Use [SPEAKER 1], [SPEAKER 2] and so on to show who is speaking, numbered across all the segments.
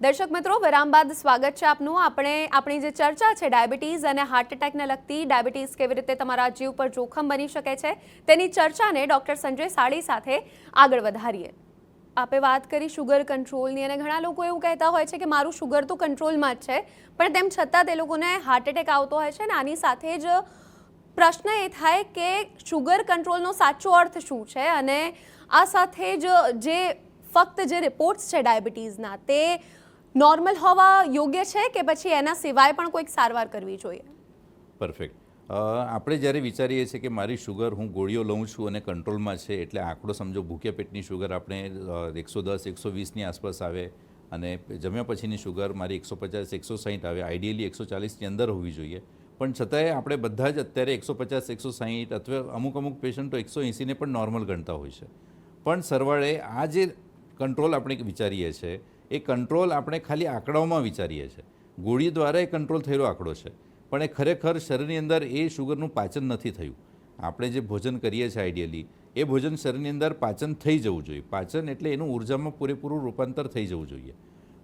[SPEAKER 1] દર્શક મિત્રો, વિરામ બાદ સ્વાગત છે આપનું. આપણી જે ચર્ચા છે ડાયાબિટીઝ અને હાર્ટ એટેકને લગતી, ડાયાબિટીઝ કેવી રીતે તમારા જીવ પર જોખમ બની શકે છે તેની ચર્ચાને ડૉક્ટર સંજય સાળી સાથે આગળ વધારીએ. આપે વાત કરી શુગર કંટ્રોલની, અને ઘણા લોકો એવું કહેતા હોય છે કે મારું શુગર તો કંટ્રોલમાં જ છે, પણ તેમ છતાં તે લોકોને હાર્ટ એટેક આવતો હોય છે. અને આની સાથે જ પ્રશ્ન એ થાય કે શુગર કંટ્રોલનો સાચો અર્થ શું છે, અને આ સાથે જ ફક્ત જે રિપોર્ટ્સ છે ડાયાબિટીઝના તે નોર્મલ હોવા યોગ્ય છે કે પછી એના સિવાય પણ કોઈક સારવાર કરવી જોઈએ?
[SPEAKER 2] પરફેક્ટ. આપણે જ્યારે વિચારીએ છીએ કે મારી શુગર હું ગોળીઓ લઉં છું અને કંટ્રોલમાં છે, એટલે આંકડો સમજો ભૂખ્યા પેટની શુગર આપણે 110 120ની આસપાસ આવે, અને જમ્યા પછીની શુગર મારી 150 160 આવે, આઈડિયલી 140ની અંદર હોવી જોઈએ. પણ છતાંય આપણે બધા જ અત્યારે 150 160 અથવા અમુક પેશન્ટો 180ને પણ નોર્મલ ગણતા હોય છે. પણ સરવાળે આ જે કંટ્રોલ આપણે વિચારીએ છીએ એ કંટ્રોલ આપણે ખાલી આંકડાઓમાં વિચારીએ છીએ. ગોળી દ્વારા એ કંટ્રોલ થયેલો આંકડો છે, પણ એ ખરેખર શરીરની અંદર એ શુગરનું પાચન નથી થયું. આપણે જે ભોજન કરીએ છીએ આઈડિયલી એ ભોજન શરીરની અંદર પાચન થઈ જવું જોઈએ. પાચન એટલે એનું ઉર્જામાં પૂરેપૂરું રૂપાંતર થઈ જવું જોઈએ.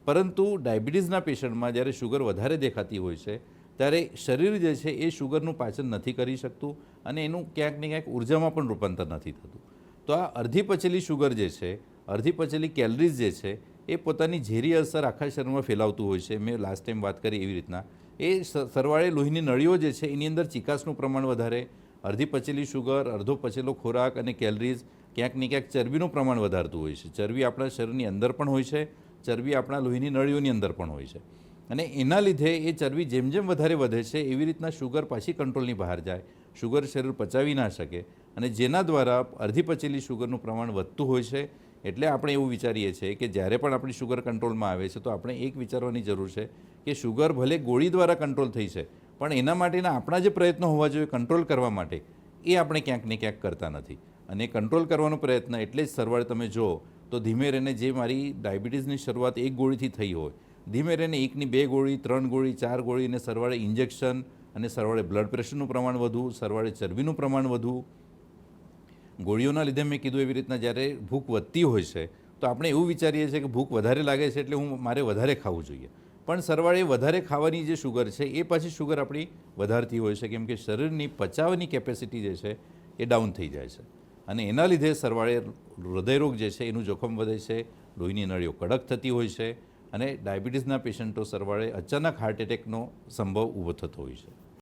[SPEAKER 2] પરંતુ ડાયાબિટીસના પેશન્ટમાં જ્યારે શુગર વધારે દેખાતી હોય છે ત્યારે શરીર જે છે એ શુગરનું પાચન નથી કરી શકતું, અને એનું ક્યાંક ને ક્યાંક ઉર્જામાં પણ રૂપાંતર નથી થતું. તો આ અડધી પચેલી શુગર જે છે, અડધી પચેલી કેલરીઝ જે છે, એ પોતાની ઝેરી અસર આખા શરીરમાં ફેલાવતું હોય છે. મેં લાસ્ટ ટાઈમ વાત કરી એવી રીતના એ સરવાળે લોહીની નળીઓ જે છે એની અંદર ચિકાસનું પ્રમાણ વધારે, અડધી પચેલી શુગર, અડધો પચેલો ખોરાક અને કેલરીઝ ક્યાંક ને ક્યાંક ચરબીનું પ્રમાણ વધારતું હોય છે. ચરબી આપણા શરીરની અંદર પણ હોય છે, ચરબી આપણા લોહીની નળીઓની અંદર પણ હોય છે, અને એના લીધે એ ચરબી જેમ જેમ વધારે વધે છે એવી રીતના શુગર પાછી કંટ્રોલની બહાર જાય, શુગર શરીર પચાવી ના શકે, અને જેના દ્વારા અડધી પચેલી શુગરનું પ્રમાણ વધતું હોય છે. એટલે આપણે એવું વિચારીએ છીએ કે જ્યારે પણ આપણી શુગર કંટ્રોલમાં આવે છે તો આપણે એક વિચારવાની જરૂર છે કે શુગર ભલે ગોળી દ્વારા કંટ્રોલ થઈ છે, પણ એના માટેના આપણા જે પ્રયત્નો હોવા જોઈએ કંટ્રોલ કરવા માટે એ આપણે ક્યાંક ને ક્યાંક કરતા નથી. અને કંટ્રોલ કરવાનો પ્રયત્ન એટલે જ સરવાળે તમે જુઓ તો ધીમે રહીને જે મારી ડાયાબિટીસની શરૂઆત એક ગોળીથી થઈ હોય, ધીમે રહીને 1ની 2 ગોળી, 3 ગોળી, 4 ગોળી, અને સરવાળે ઇન્જેક્શન, અને સરવાળે બ્લડ પ્રેશરનું પ્રમાણ વધવું, સરવાળે ચરબીનું પ્રમાણ વધવું. ગોળીઓના લીધે મેં કીધું એવી રીતના જ્યારે ભૂખ વધતી હોય છે તો આપણે એવું વિચારીએ છીએ કે ભૂખ વધારે લાગે છે એટલે મારે વધારે ખાવું જોઈએ, પણ સરવાળે વધારે ખાવાની જે શુગર છે એ પાછી શુગર આપણી વધારતી હોય છે, કેમ કે શરીરની પચાવવાની કેપેસિટી જે છે એ ડાઉન થઈ જાય છે, અને એના લીધે સરવાળે હૃદયરોગ જે છે એનું જોખમ વધે છે, લોહીની નળીઓ કડક થતી હોય છે, અને ડાયાબિટીસના પેશન્ટો સરવાળે અચાનક હાર્ટ એટેકનો સંભવ ઊભો થતો હોય છે.